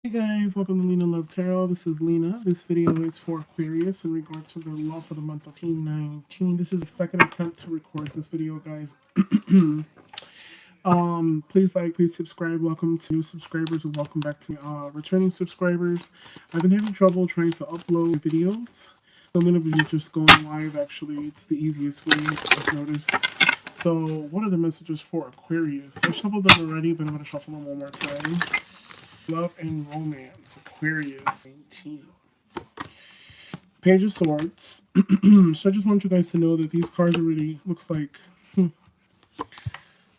Hey guys, welcome to Lena Love Tarot. This is Lena. This video is for Aquarius in regards to their love for the month of 2019. This is the second attempt to record this video, guys. Please like, please subscribe. Welcome to new subscribers and welcome back to returning subscribers. I've been having trouble trying to upload videos. So I'm going to be just going live. Actually, it's the easiest way, I've noticed. So what are the messages for Aquarius? I shuffled them already, but I'm going to shuffle them one more time. Love and romance, Aquarius 19. Page of Swords. So I just want you guys to know that these cards already looks like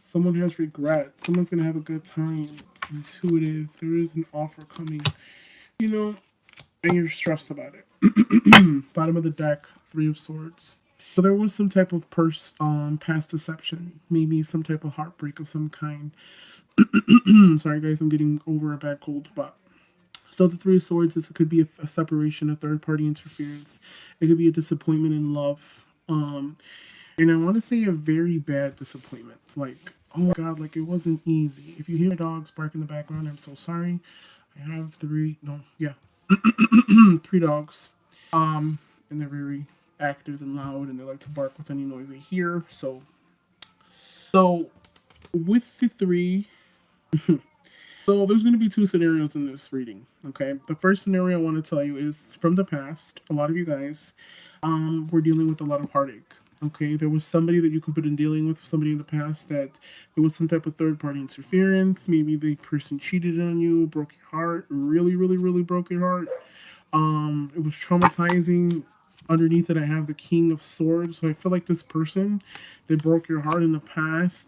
someone has regret. Someone's gonna have a good time. Intuitive. There is an offer coming. You know, and you're stressed about it. Bottom of the deck, Three of Swords. So there was some type of past deception. Maybe some type of heartbreak of some kind. Sorry guys, I'm getting over a bad cold, but so the Three of Swords is, it could be a separation, a third party interference. It could be a disappointment in love. And I want to say a very bad disappointment. Like, oh my god, like it wasn't easy. If you hear dogs bark in the background, I'm so sorry. I have three dogs. And they're very active and loud and they like to bark with any noise they hear. So with the three So there's going to be two scenarios in this reading, okay? The first scenario I want to tell you is from the past. A lot of you guys were dealing with a lot of heartache, okay? There was somebody that you could have been dealing with, somebody in the past that there was some type of third-party interference. Maybe the person cheated on you, broke your heart, really, really, really broke your heart. It was traumatizing. Underneath it, I have the King of Swords. So I feel like this person that broke your heart in the past,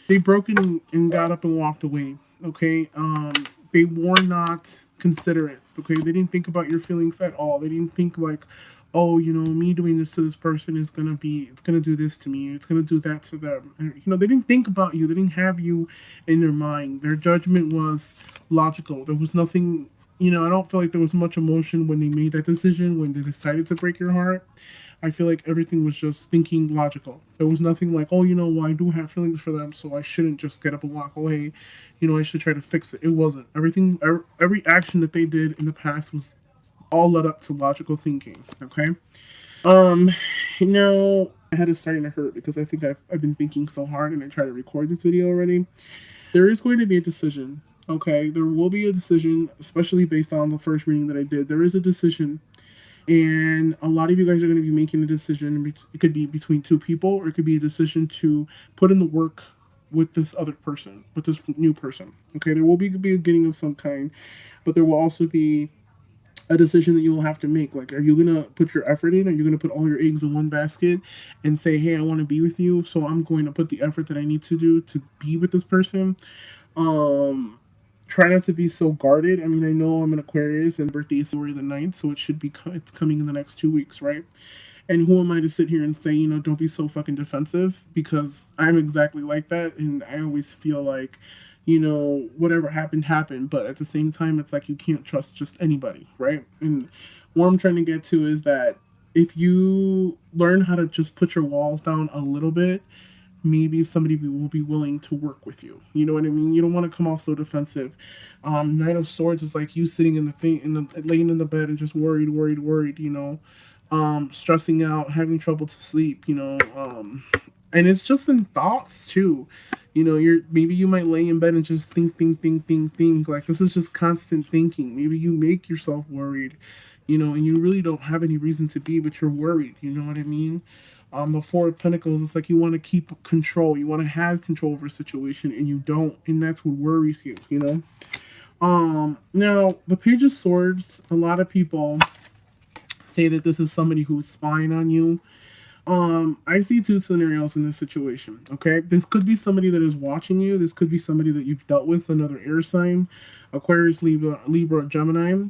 they broke it and got up and walked away. Okay, they were not considerate. Okay, they didn't think about your feelings at all. They didn't think like, oh, you know, me doing this to this person is it's gonna do this to me. It's gonna do that to them. And, you know, they didn't think about you. They didn't have you in their mind. Their judgment was logical. There was nothing. You know, I don't feel like there was much emotion when they made that decision, when they decided to break your heart. I feel like everything was just thinking logical. There was nothing like, oh, you know, well, I do have feelings for them, so I shouldn't just get up and walk away. You know, I should try to fix it. It wasn't. Every action that they did in the past was all led up to logical thinking. Okay. Now my head is starting to hurt because I think I've been thinking so hard, and I tried to record this video already. There is going to be a decision. Okay, there will be a decision, especially based on the first reading that I did. There is a decision, and a lot of you guys are going to be making a decision. It could be between two people, or it could be a decision to put in the work with this other person, with this new person. Okay, there will be a beginning of some kind, but there will also be a decision that you will have to make. Like, are you gonna put your effort in? Are you gonna put all your eggs in one basket and say, hey, I want to be with you, so I'm going to put the effort that I need to do to be with this person? Try not to be so guarded. I mean, I know I'm an Aquarius and birthday is February the 9th, so it's coming in the next 2 weeks, right? And who am I to sit here and say, you know, don't be so fucking defensive? Because I'm exactly like that, and I always feel like, you know, whatever happened, happened. But at the same time, it's like you can't trust just anybody, right? And what I'm trying to get to is that if you learn how to just put your walls down a little bit, maybe somebody will be willing to work with you. You know what I mean? You don't want to come off so defensive. Knight of Swords is like you sitting laying in the bed and just worried. You know, stressing out, having trouble to sleep. You know, and it's just in thoughts too. You know, maybe you might lay in bed and just think. Like, this is just constant thinking. Maybe you make yourself worried, you know, and you really don't have any reason to be, but you're worried. You know what I mean? The Four of Pentacles, it's like you want to keep control. You want to have control over a situation, and you don't, and that's what worries you, you know? Now, the Page of Swords, a lot of people say that this is somebody who's spying on you. I see two scenarios in this situation, okay? This could be somebody that is watching you. This could be somebody that you've dealt with, another air sign, Aquarius, Libra, Gemini.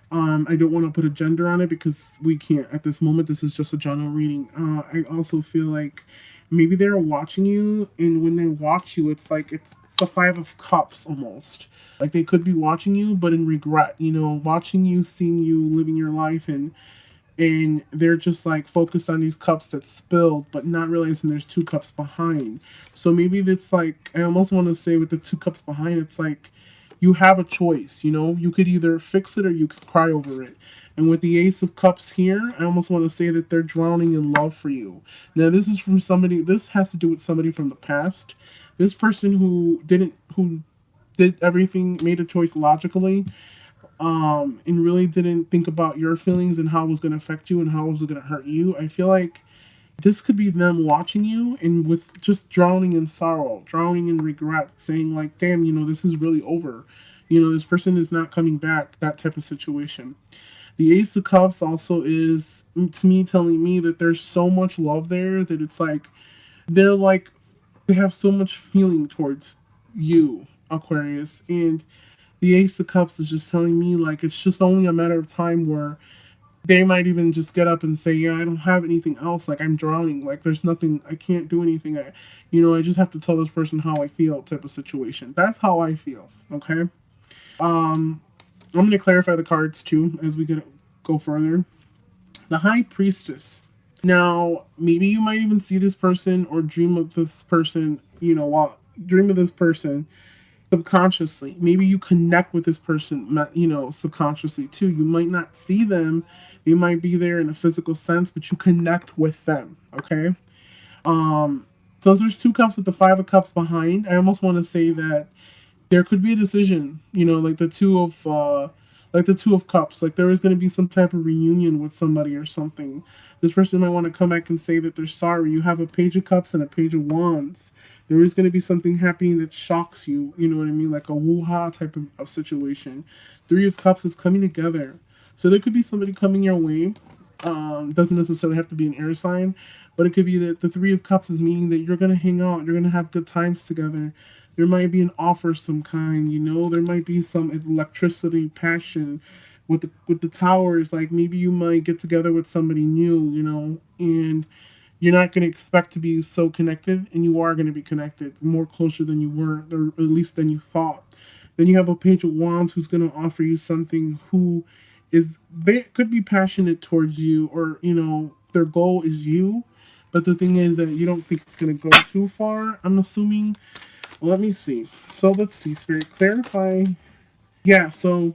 I don't want to put a gender on it because we can't at this moment. This is just a general reading. I also feel like maybe they're watching you, and when they watch you, it's like it's a Five of Cups almost. Like, they could be watching you, but in regret, you know, watching you, seeing you living your life, and they're just like focused on these cups that spilled, but not realizing there's two cups behind. So maybe it's like, I almost want to say with the two cups behind, it's like you have a choice, you know? You could either fix it or you could cry over it. And with the Ace of Cups here, I almost want to say that they're drowning in love for you. Now, this is from somebody, this has to do with somebody from the past. This person who did everything, made a choice logically, and really didn't think about your feelings and how it was going to affect you and how it was going to hurt you. I feel like this could be them watching you and with just drowning in sorrow, drowning in regret, saying like, damn, you know, this is really over. You know, this person is not coming back, that type of situation. The Ace of Cups also is, to me, telling me that there's so much love there that it's like, they have so much feeling towards you, Aquarius. And the Ace of Cups is just telling me like it's just only a matter of time where they might even just get up and say, yeah, I don't have anything else. Like, I'm drowning. Like, there's nothing, I can't do anything. I just have to tell this person how I feel type of situation. That's how I feel, okay? I'm going to clarify the cards, too, as we go further. The High Priestess. Now, maybe you might even see this person or dream of this person, dream of this person subconsciously. Maybe you connect with this person, subconsciously too. You might not see them. They might be there in a physical sense, but you connect with them, okay? So there's 2 cups with the 5 of cups behind. I almost want to say that there could be a decision, like the 2 of cups, like there is going to be some type of reunion with somebody or something. This person might want to come back and say that they're sorry. You have a Page of Cups and a Page of Wands. There is going to be something happening that shocks you, you know what I mean, like a woo-ha type of situation. 3 of Cups is coming together. So there could be somebody coming your way. Doesn't necessarily have to be an air sign, but it could be that the 3 of Cups is meaning that you're going to hang out, you're going to have good times together. There might be an offer of some kind, there might be some electricity, passion with the towers. Like maybe you might get together with somebody new, and you're not going to expect to be so connected, and you are going to be connected more closer than you were, or at least than you thought. Then you have a Page of Wands who's going to offer you something, who they could be passionate towards you, or their goal is you, but the thing is that you don't think it's going to go too far, I'm assuming. Let me see. So let's see, Spirit, clarify. Yeah, so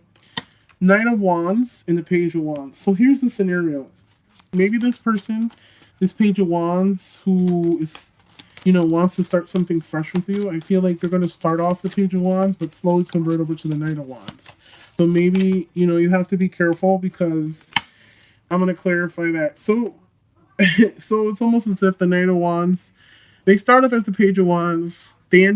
Knight of Wands and the Page of Wands. So here's the scenario. Maybe this person, this Page of Wands, who is, wants to start something fresh with you. I feel like they're going to start off the Page of Wands, but slowly convert over to the Knight of Wands. So maybe, you have to be careful, because I'm going to clarify that. So, so it's almost as if the Knight of Wands, they start off as the Page of Wands. They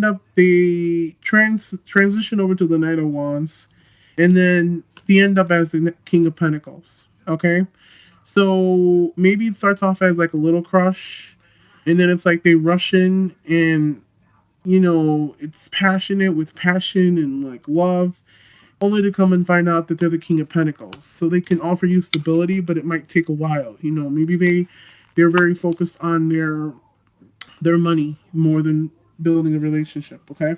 transition over to the Knight of Wands, and then they end up as the King of Pentacles. Okay, so maybe it starts off as like a little crush, and then it's like they rush in, and it's passionate with passion and like love, only to come and find out that they're the King of Pentacles. So they can offer you stability, but it might take a while. Maybe they're very focused on their money more than building a relationship, okay?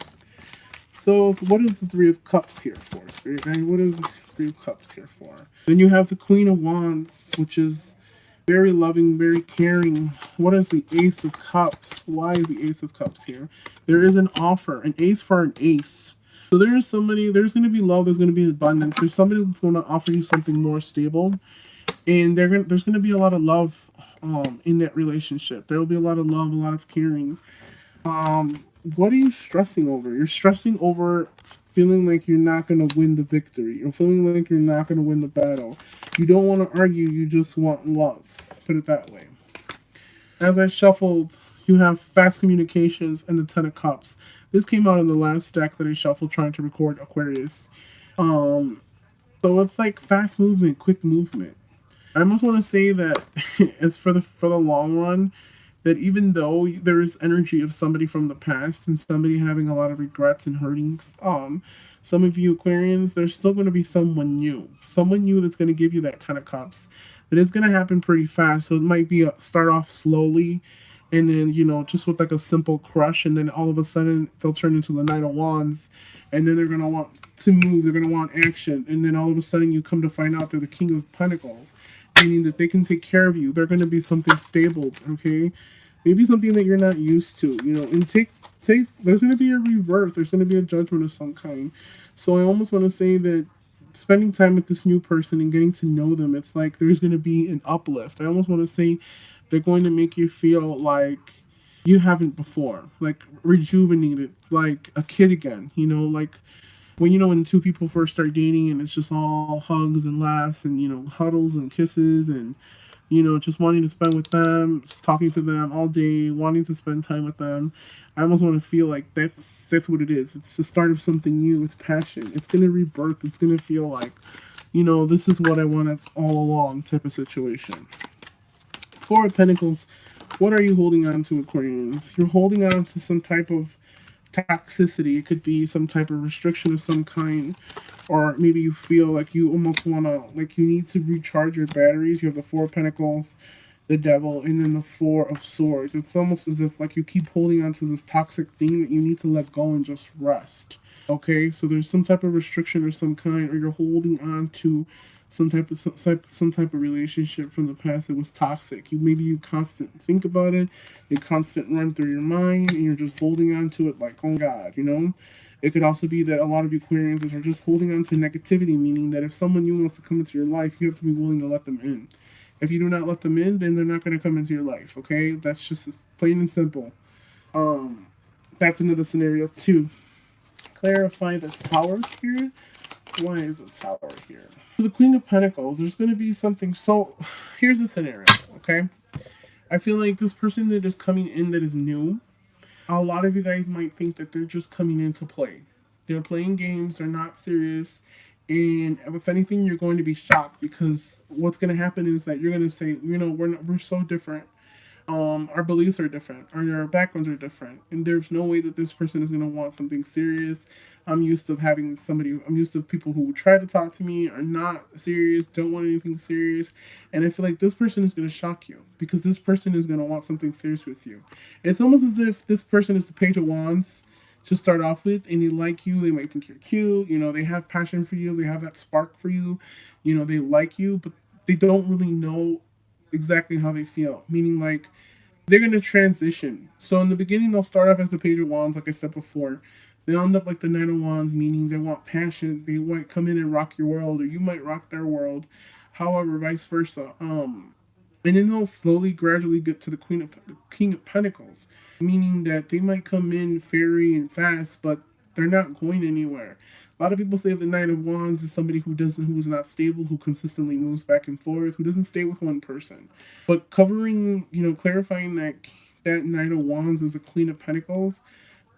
So what is the 3 of Cups here for, Spirit Guide? What is the 3 of Cups here for? Then you have the Queen of Wands, which is very loving, very caring. What is the Ace of Cups? Why is the Ace of Cups here? There is an offer, an ace for an ace. So there's going to be love, there's going to be abundance. There's somebody that's going to offer you something more stable. And there's going to be a lot of love in that relationship. There will be a lot of love, a lot of caring. What are you stressing over? You're stressing over feeling like you're not going to win the victory. You're feeling like you're not going to win the battle. You don't want to argue, you just want love. Put it that way. As I shuffled, you have fast communications and the 10 of Cups. This came out in the last deck that I shuffled trying to record Aquarius. So it's like fast movement, quick movement. I almost want to say that as for the long run, that even though there is energy of somebody from the past and somebody having a lot of regrets and hurtings, some of you Aquarians, there's still going to be someone new that's going to give you that 10 of Cups. That is going to happen pretty fast. So it might be start off slowly, and then just with like a simple crush, and then all of a sudden they'll turn into the Knight of Wands, and then they're going to want to move, they're going to want action, and then all of a sudden you come to find out they're the King of Pentacles, meaning that they can take care of you. They're going to be something stable, okay? Maybe something that you're not used to, and there's going to be a rebirth. There's going to be a judgment of some kind. So I almost want to say that spending time with this new person and getting to know them, it's like there's going to be an uplift. I almost want to say they're going to make you feel like you haven't before, like rejuvenated, like a kid again, like when when two people first start dating and it's just all hugs and laughs and huddles and kisses and just wanting to spend with them, just talking to them all day, wanting to spend time with them. I almost want to feel like that's what it is. It's the start of something new. It's passion. It's gonna rebirth. It's gonna feel like, this is what I wanted all along type of situation. Four of Pentacles. What are you holding on to, Aquarians? You're holding on to some type of toxicity. It could be some type of restriction of some kind, or maybe you feel like you almost want to, like you need to recharge your batteries. You have the Four of Pentacles, the Devil, and then the Four of Swords. It's almost as if like you keep holding on to this toxic thing that you need to let go and just rest. Okay, so there's some type of restriction or some kind, or you're holding on to some type of relationship from the past that was toxic. You constant think about it, you constant run through your mind, and you're just holding on to it like, oh God, It could also be that a lot of Aquarians are just holding on to negativity, meaning that if someone new wants to come into your life, you have to be willing to let them in. If you do not let them in, then they're not going to come into your life. Okay, that's just plain and simple. That's another scenario too. Clarify the Tower, Spirit. Why is the Tower here? The Queen of Pentacles, there's going to be something. So here's the scenario, okay? I feel like this person that is coming in that is new, a lot of you guys might think that they're just coming in to play. They're playing games, they're not serious. And if anything, you're going to be shocked, because what's going to happen is that you're going to say, we're so different. Our beliefs are different, our backgrounds are different, and there's no way that this person is going to want something serious. I'm used to people who try to talk to me, are not serious, don't want anything serious, and I feel like this person is going to shock you, because this person is going to want something serious with you. It's almost as if this person is the Page of Wands to start off with, and they like you, they might think you're cute, they have passion for you, they have that spark for you, they like you, but they don't really know exactly how they feel, meaning like they're going to transition. So in the beginning, they'll start off as the Page of Wands, like I said before. They end up like the Knight of Wands, meaning they want passion. They might come in and rock your world, or you might rock their world. However, vice versa. And then they'll slowly, gradually get to the King of Pentacles, meaning that they might come in fairy and fast, but they're not going anywhere. A lot of people say the Knight of Wands is somebody who is not stable, who consistently moves back and forth, who doesn't stay with one person. But clarifying that Knight of Wands is a Queen of Pentacles,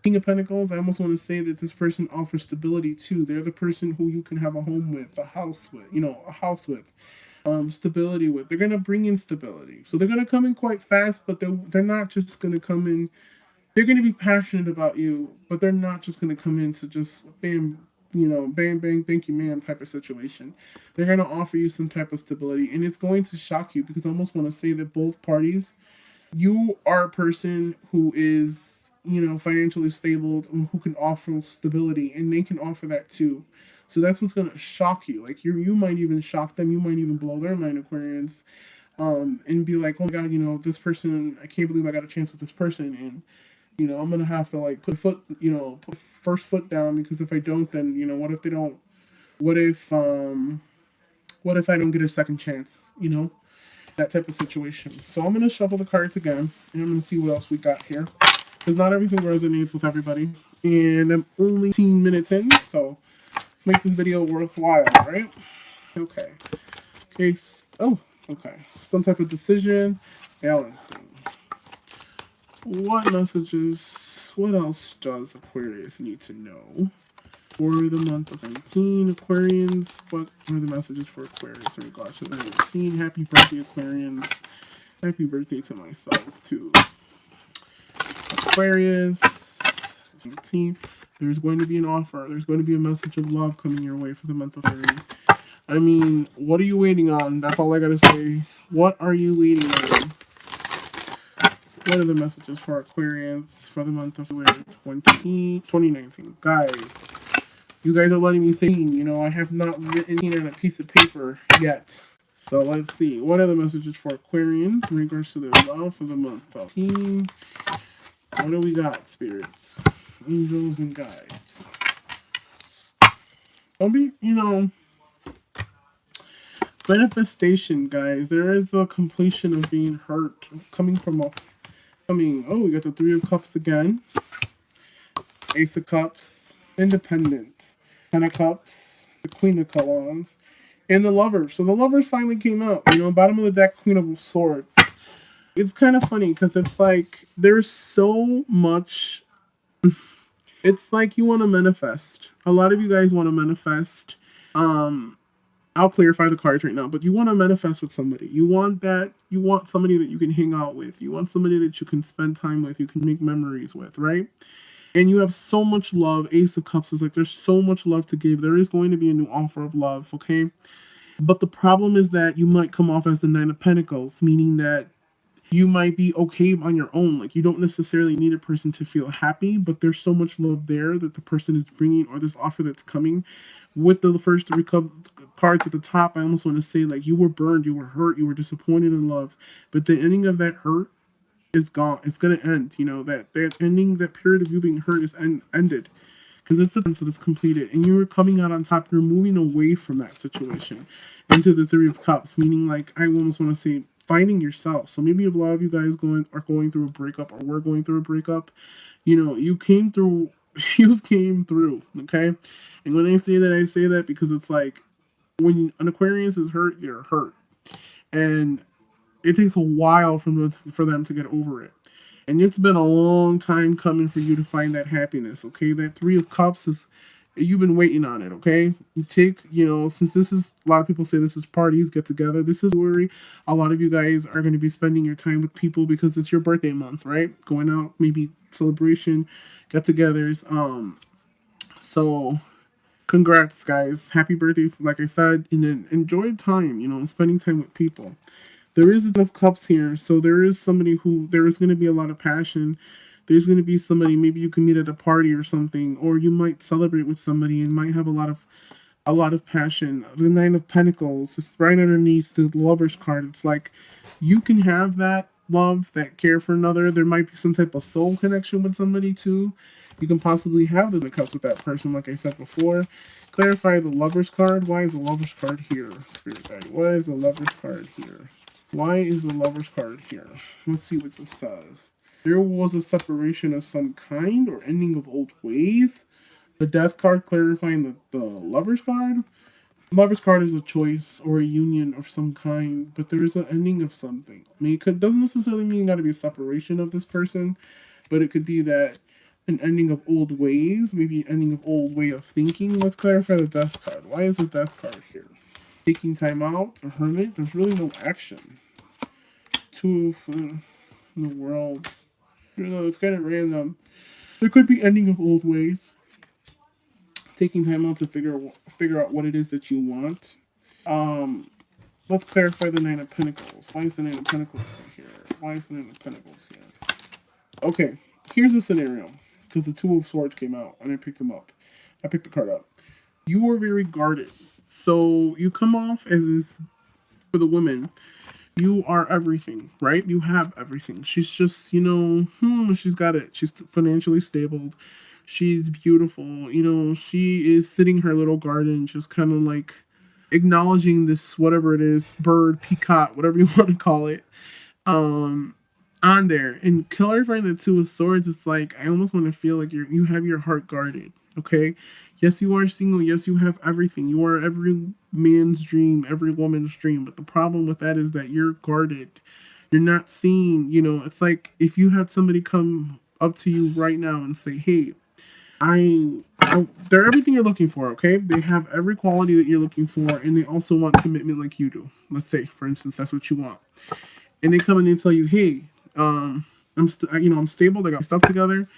King of Pentacles, I almost want to say that this person offers stability too. They're the person who you can have a home with, a house with, stability with. They're gonna bring in stability. So they're gonna come in quite fast, but they're not just gonna come in. They're gonna be passionate about you, but they're not just gonna come in to just bam, bang bang, thank you, ma'am type of situation. They're gonna offer you some type of stability, and it's going to shock you, because I almost want to say that both parties, you are a person who is financially stable and who can offer stability, and they can offer that too. So that's what's gonna shock you. Like you might even shock them. You might even blow their mind, Aquarians, and be like, oh my God, this person. I can't believe I got a chance with this person, and I'm gonna have to like put first foot down, because if I don't, then what if they don't? What if I don't get a second chance? That type of situation. So I'm gonna shuffle the cards again, and I'm gonna see what else we got here, because not everything resonates with everybody, and I'm only 15 minutes in, so let's make this video worthwhile, right? Okay. Oh, okay. Some type of decision, balancing. What messages? What else does Aquarius need to know for the month of 19? Aquarians, what are the messages for Aquarius in regards to 19? Happy birthday, Aquarians. Happy birthday to myself, too. Aquarius, 19. There's going to be an offer. There's going to be a message of love coming your way for the month of February. I mean, what are you waiting on? That's all I gotta say. What are you waiting on? What are the messages for Aquarians for the month of February 2019? Guys, you guys are letting me say, I have not written on a piece of paper yet. So let's see. What are the messages for Aquarians in regards to their love for the month of 2019? What do we got, spirits? Angels and guides. Don't be, manifestation, guys. There is a completion of being hurt, oh, we got the Three of Cups again, Ace of Cups, Independent, Ten of Cups, the Queen of Wands, and the Lovers. So the Lovers finally came out. Bottom of the deck, Queen of Swords. It's kind of funny because it's like there's so much. It's like you want to manifest. A lot of you guys want to manifest. I'll clarify the cards right now, but you want to manifest with somebody. You want somebody that you can hang out with. You want somebody that you can spend time with, you can make memories with, right? And you have so much love. Ace of Cups is like there's so much love to give. There is going to be a new offer of love, okay? But the problem is that you might come off as the Nine of Pentacles, meaning that you might be okay on your own. Like you don't necessarily need a person to feel happy, but there's so much love there that the person is bringing, or this offer that's coming. With the first three cards at the top, I almost want to say like you were burned, you were hurt, you were disappointed in love, but the ending of that hurt is gone. It's gonna end. That ending, that period of you being hurt is ended, because it's so it's completed, and you're coming out on top. You're moving away from that situation into the Three of Cups, meaning like I almost want to say finding yourself. So maybe a lot of you guys are going through a breakup, or we're going through a breakup. You came through. You came through. Okay, and when I say that because it's like when an Aquarius is hurt, you're hurt, and it takes a while for them to get over it. And it's been a long time coming for you to find that happiness, okay? That Three of Cups is, you've been waiting on it, okay? You take, since this is, a lot of people say this is parties, get together. This is worry. A lot of you guys are going to be spending your time with people because it's your birthday month, right? Going out, maybe celebration, get-togethers. So congrats, guys. Happy birthday, like I said, and then enjoy time, spending time with people. There is enough cups here, so there is somebody there is going to be a lot of passion. There's going to be somebody maybe you can meet at a party or something, or you might celebrate with somebody and might have a lot of passion. The Nine of Pentacles is right underneath the Lover's card. It's like you can have that love, that care for another. There might be some type of soul connection with somebody too. You can possibly have the cups with that person, like I said before. Clarify the Lover's card. Why is the Lover's card here, Spirit Guide? Why is the Lover's card here? Why is the Lover's card here? Let's see what this says. There was a separation of some kind or ending of old ways. The Death card clarifying the Lover's card. Lover's card is a choice or a union of some kind, but there is an ending of something. I mean, it doesn't necessarily mean got to be a separation of this person, but it could be that an ending of old ways, maybe an ending of old way of thinking. Let's clarify the Death card. Why is the Death card here? Taking time out, a hermit. There's really no action. Two in the world. It's kind of random. There could be ending of old ways. Taking time out to figure out what it is that you want. Let's clarify the Nine of Pentacles. Why is the Nine of Pentacles here? Why is the Nine of Pentacles here? Okay, here's the scenario. Because the Two of Swords came out and I picked them up. I picked the card up. You are very guarded. So you come off as this, for the women, you are everything, right? You have everything. She's just, she's got it. She's financially stable. She's beautiful. She is sitting in her little garden, just kind of like acknowledging this, whatever it is, bird, peacock, whatever you want to call it, on there. And clarifying the Two of Swords, it's like, I almost want to feel like you have your heart guarded, okay? Yes, you are single. Yes, you have everything. You are every man's dream, every woman's dream. But the problem with that is that you're guarded. You're not seen. It's like if you had somebody come up to you right now and say, hey, they're everything you're looking for, okay? They have every quality that you're looking for, and they also want commitment like you do. Let's say, for instance, that's what you want. And they come and they tell you, hey, I'm stable. I got stuff together.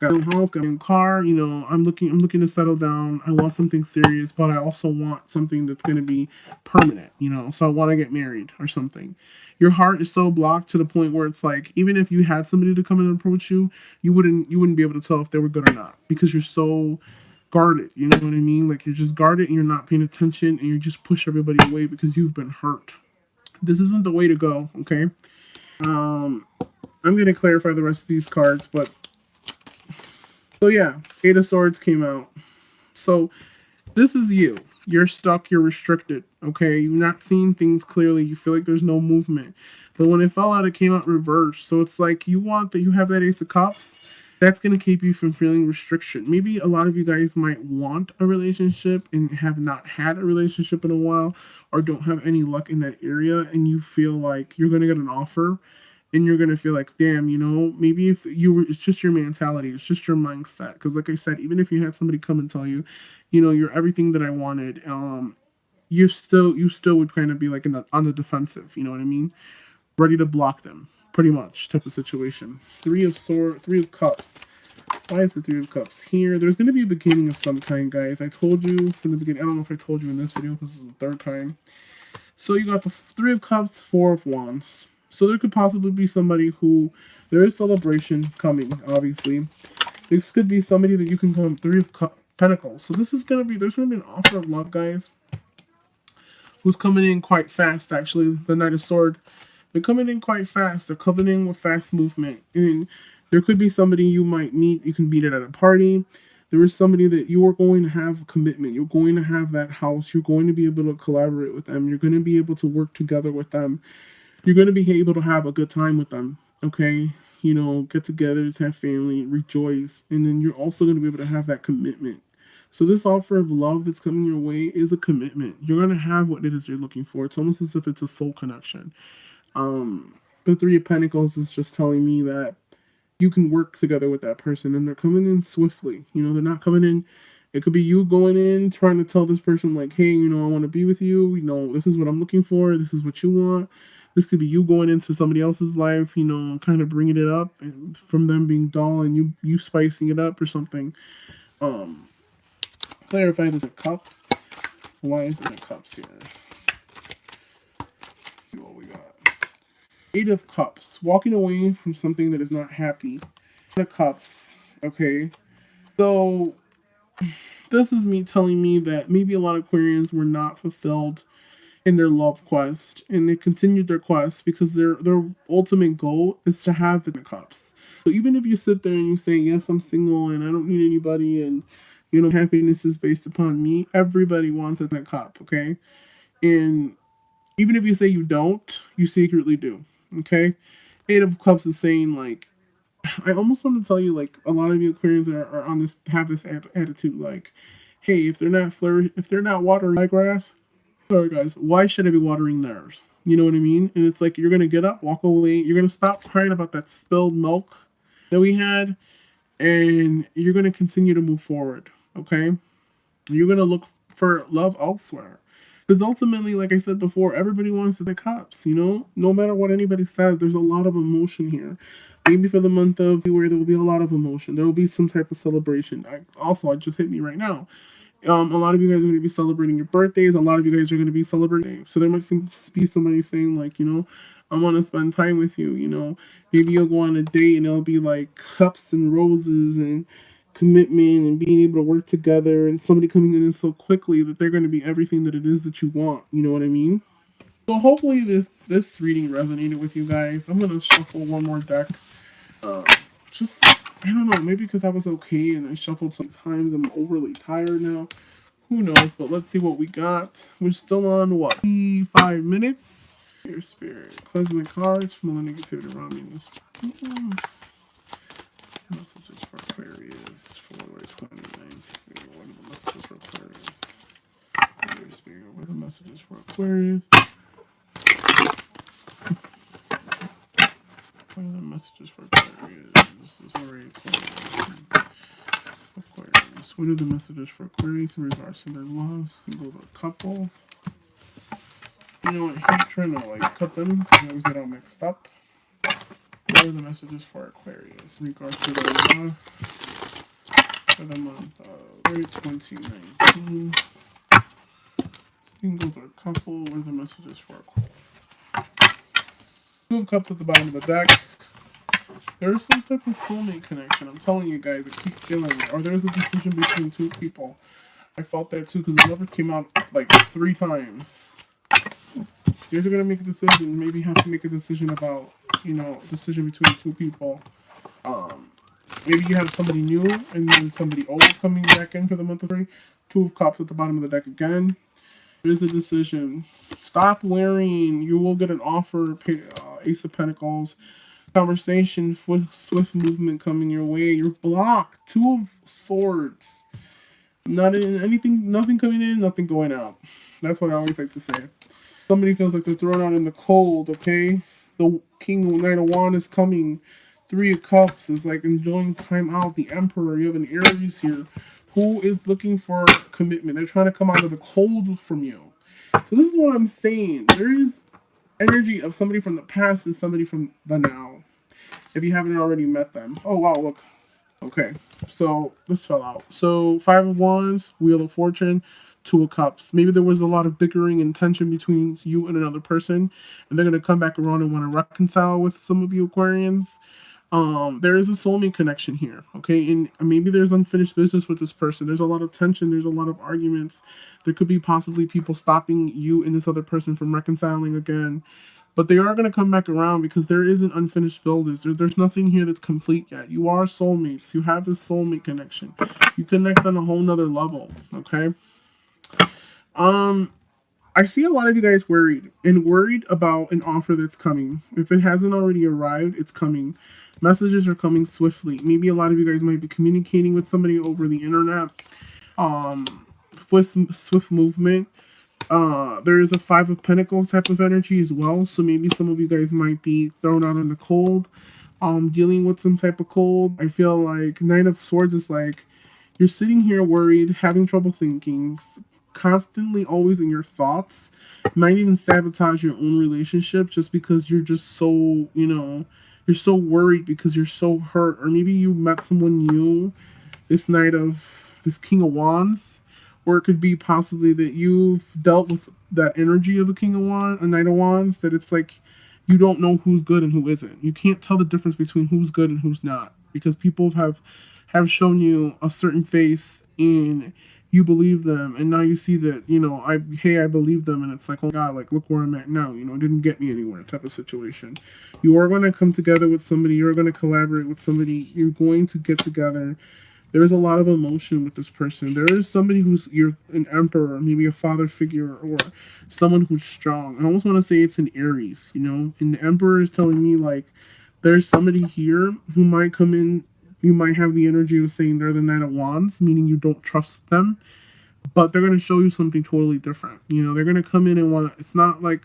Got a house, got a car. I'm looking to settle down. I want something serious, but I also want something that's going to be permanent. So I want to get married or something. Your heart is so blocked to the point where it's like, even if you had somebody to come and approach you, you wouldn't be able to tell if they were good or not because you're so guarded. You know what I mean? Like you're just guarded and you're not paying attention and you just push everybody away because you've been hurt. This isn't the way to go. Okay. I'm going to clarify the rest of these cards, but so yeah, Eight of Swords came out. So This is you. You're stuck, you're restricted, okay? You're not seeing things clearly. You feel like there's no movement. But when it fell out, it came out reversed. So it's like you want that you have that Ace of Cups. That's going to keep you from feeling restriction. Maybe a lot of you guys might want a relationship and have not had a relationship in a while or don't have any luck in that area, and you feel like you're going to get an offer and you're gonna feel like, damn, maybe if you were, it's just your mentality, it's just your mindset. Because, like I said, even if you had somebody come and tell you, you're everything that I wanted, you still would kind of be like on the defensive. You know what I mean? Ready to block them, pretty much type of situation. Three of Cups. Why is the Three of Cups here? There's gonna be a beginning of some kind, guys. I told you from the beginning. I don't know if I told you in this video because this is the third time. So you got the Three of Cups, Four of Wands. So there could possibly be somebody who there is celebration coming, obviously. This could be somebody that you can come Three of Pentacles. So there's gonna be an offer of love, guys, who's coming in quite fast, actually. The Knight of Swords. They're coming in quite fast. They're coming in with fast movement. And there could be somebody you might meet. You can meet it at a party. There is somebody that you are going to have a commitment. You're going to have that house. You're going to be able to collaborate with them. You're going to be able to work together with them. You're going to be able to have a good time with them. Okay? Get together, to have family, rejoice. And then you're also going to be able to have that commitment. So this offer of love that's coming your way is a commitment. You're going to have what it is you're looking for. It's almost as if it's a soul connection. The Three of Pentacles is just telling me that you can work together with that person, and they're coming in swiftly. They're not coming in. It could be you going in trying to tell this person like, hey, I want to be with you. This is what I'm looking for. This is what you want. This could be you going into somebody else's life, kind of bringing it up, and from them being dull and you spicing it up or something. Clarify this of Cups. Why is it a Cups here? See what we got. Eight of Cups. Walking away from something that is not happy. The Cups. Okay. So this is me telling me that maybe a lot of Aquarians were not fulfilled in their love quest, and they continued their quest because their ultimate goal is to have the Cups. So even if you sit there and you say, yes, I'm single and I don't need anybody, and happiness is based upon me, everybody wants a cup, okay? And even if you say you don't, you secretly do, okay? Eight of Cups is saying, like, I almost want to tell you, like, a lot of you Aquarians are on this, have this attitude, like, hey, if they're not watering my grass, sorry guys, why should I be watering theirs? You know what I mean? And it's like, you're going to get up, walk away, you're going to stop crying about that spilled milk that we had, and you're going to continue to move forward, okay? You're going to look for love elsewhere. Because ultimately, like I said before, everybody wants the Cups, no matter what anybody says, there's a lot of emotion here. Maybe for the month of February, there will be a lot of emotion. There will be some type of celebration. It just hit me right now. A lot of you guys are going to be celebrating your birthdays. A lot of you guys are going to be celebrating. So there might be somebody saying, like, I want to spend time with you, Maybe you'll go on a date and it'll be like cups and roses and commitment and being able to work together, and somebody coming in so quickly that they're going to be everything that it is that you want. You know what I mean? So hopefully this reading resonated with you guys. I'm going to shuffle one more deck. Just, I don't know, maybe because I was okay and I shuffled sometimes. I'm overly tired now. Who knows? But let's see what we got. We're still on, what, 5 minutes? Your spirit. Cleanse my cards from all the negativity around me in this. Messages for Aquarius for 2019. What are the messages for Aquarius? Your spirit. What are the messages for Aquarius? What are the messages for Aquarius? This is already Aquarius. What are the messages for Aquarius in regards to their love, single or couple? You know what? He's trying to like cut them because always get all mixed up. What are the messages for Aquarius in regards to their love for the month of 2019? Singles or couple? What are the messages for Aquarius? Two of Cups at the bottom of the deck. There's some type of soulmate connection. I'm telling you guys, I keep feeling it. Or there's a decision between two people. I felt that too because the lover came out like 3 times. You guys are gonna make a decision. Maybe have to make a decision about, decision between 2 people. Maybe you have somebody new and then somebody old coming back in for the month of 3. Two of Cups at the bottom of the deck again. There's a decision. Stop wearing. You will get an offer. Ace of Pentacles. Conversation. Swift movement coming your way. You're blocked. Two of Swords. Not in anything. Nothing coming in. Nothing going out. That's what I always like to say. Somebody feels like they're thrown out in the cold. Okay. The King of Knight of Wands is coming. Three of Cups is like enjoying time out. The Emperor. You have an Aries here who is looking for commitment. They're trying to come out of the cold from you. So this is what I'm saying. There is energy of somebody from the past and somebody from the now. If you haven't already met them. Oh, wow, look. Okay, so this fell out. So 5 of Wands, Wheel of Fortune, 2 of Cups. Maybe there was a lot of bickering and tension between you and another person, and they're going to come back around and want to reconcile with some of you Aquarians. There is a soulmate connection here, okay? And maybe there's unfinished business with this person. There's a lot of tension. There's a lot of arguments. There could be possibly people stopping you and this other person from reconciling again. But they are going to come back around because there is an unfinished business. There's nothing here that's complete yet. You are soulmates. You have this soulmate connection. You connect on a whole nother level, okay? I see a lot of you guys worried about an offer that's coming. If it hasn't already arrived, it's coming. Messages are coming swiftly. Maybe a lot of you guys might be communicating with somebody over the internet. Swift movement. There is a 5 of Pentacles type of energy as well. So maybe some of you guys might be thrown out in the cold. Dealing with some type of cold. I feel like Knight of Swords is like you're sitting here worried, having trouble thinking, constantly always in your thoughts. Might even sabotage your own relationship just because you're just so, you're so worried because you're so hurt. Or maybe you met someone new, this King of Wands. Or it could be possibly that you've dealt with that energy of a King of Wands, a Knight of Wands, that it's like you don't know who's good and who isn't. You can't tell the difference between who's good and who's not. Because people have shown you a certain face and you believe them, and now you see that, I believe them, and it's like, oh God, like, look where I'm at now, it didn't get me anywhere type of situation. You are going to come together with somebody, you're going to collaborate with somebody, you're going to get together. There is a lot of emotion with this person. There is somebody you're an emperor, maybe a father figure, or someone who's strong. I almost want to say it's an Aries, and the Emperor is telling me, like, there's somebody here who might come in. You might have the energy of saying they're the Knight of Wands, meaning you don't trust them, but they're going to show you something totally different. They're going to come in and it's not like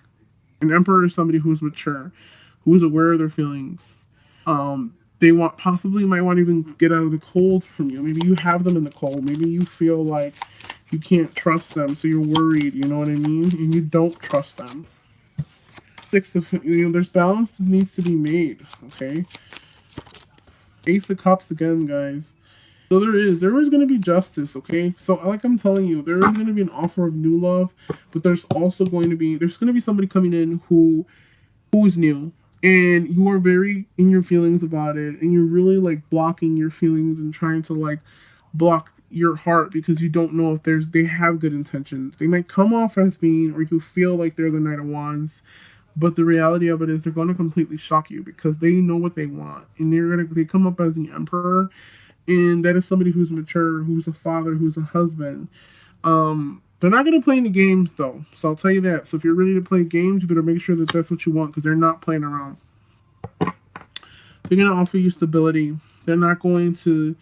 an Emperor is somebody who's mature, who is aware of their feelings. They might want to even get out of the cold from you. Maybe you have them in the cold. Maybe you feel like you can't trust them, so you're worried, you know what I mean? And you don't trust them. There's balance that needs to be made, okay? Ace of Cups again, guys. So there is going to be justice, okay? So like I'm telling you, there is going to be an offer of new love, but there's also going to be somebody coming in who is new, and you are very in your feelings about it, and you're really like blocking your feelings and trying to like block your heart because you don't know if they have good intentions. They might come off as being, or you feel like they're the Knight of Wands. But the reality of it is they're going to completely shock you because they know what they want. And they come up as the Emperor. And that is somebody who's mature, who's a father, who's a husband. They're not going to play any games, though. So I'll tell you that. So if you're ready to play games, you better make sure that that's what you want because they're not playing around. They're going to offer you stability. They're not going to,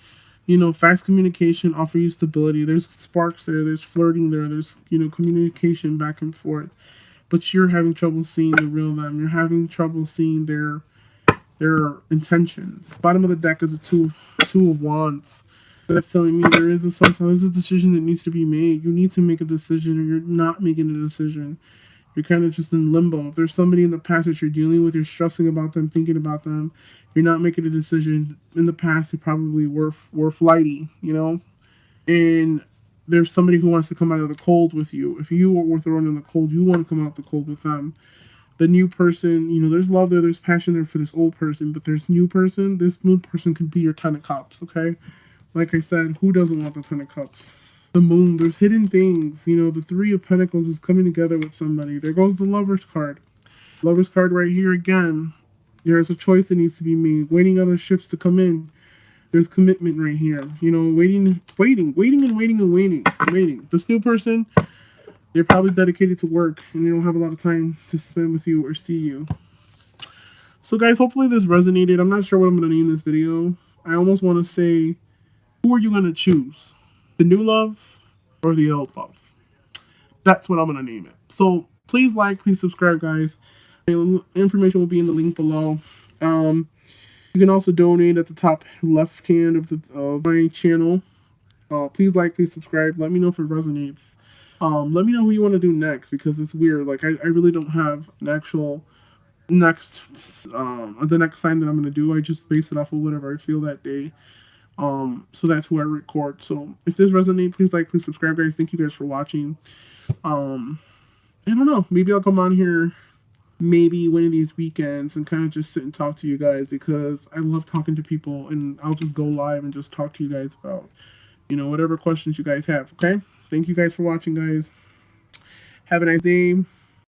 fast communication, offer you stability. There's sparks there. There's flirting there. There's, communication back and forth. But you're having trouble seeing the real them. You're having trouble seeing their intentions. Bottom of the deck is a two of Wands. That's telling me there's a decision that needs to be made. You need to make a decision, or you're not making a decision. You're kind of just in limbo. If there's somebody in the past that you're dealing with, you're stressing about them, thinking about them, you're not making a decision. In the past, they probably were flighty, and there's somebody who wants to come out of the cold with you. If you were thrown in the cold, you want to come out the cold with them. The new person, there's love there, there's passion there for this old person, but this new person could be your 10 of Cups, okay? Like I said, who doesn't want the 10 of Cups? The Moon, there's hidden things. The 3 of Pentacles is coming together with somebody. There goes the Lover's card. Lover's card right here again. There's a choice that needs to be made, waiting on the ships to come in. There's commitment right here. You know, waiting. This new person, they're probably dedicated to work and they don't have a lot of time to spend with you or see you. So guys, hopefully this resonated. I'm not sure what I'm going to name this video. I almost want to say, who are you going to choose? The new love or the old love? That's what I'm going to name it. So please like, please subscribe, guys. Information will be in the link below. You can also donate at the top left hand of my channel. Please like, please subscribe. Let me know if it resonates. Let me know who you want to do next, because it's weird. Like, I really don't have an actual the next sign that I'm gonna do. I just base it off of whatever I feel that day. So that's who I record. So if this resonates, please like, please subscribe, guys. Thank you guys for watching. I don't know. Maybe I'll come on here maybe one of these weekends and kind of just sit and talk to you guys, because I love talking to people, and I'll just go live and just talk to you guys about, whatever questions you guys have. Okay? Thank you guys for watching, guys. Have a nice day.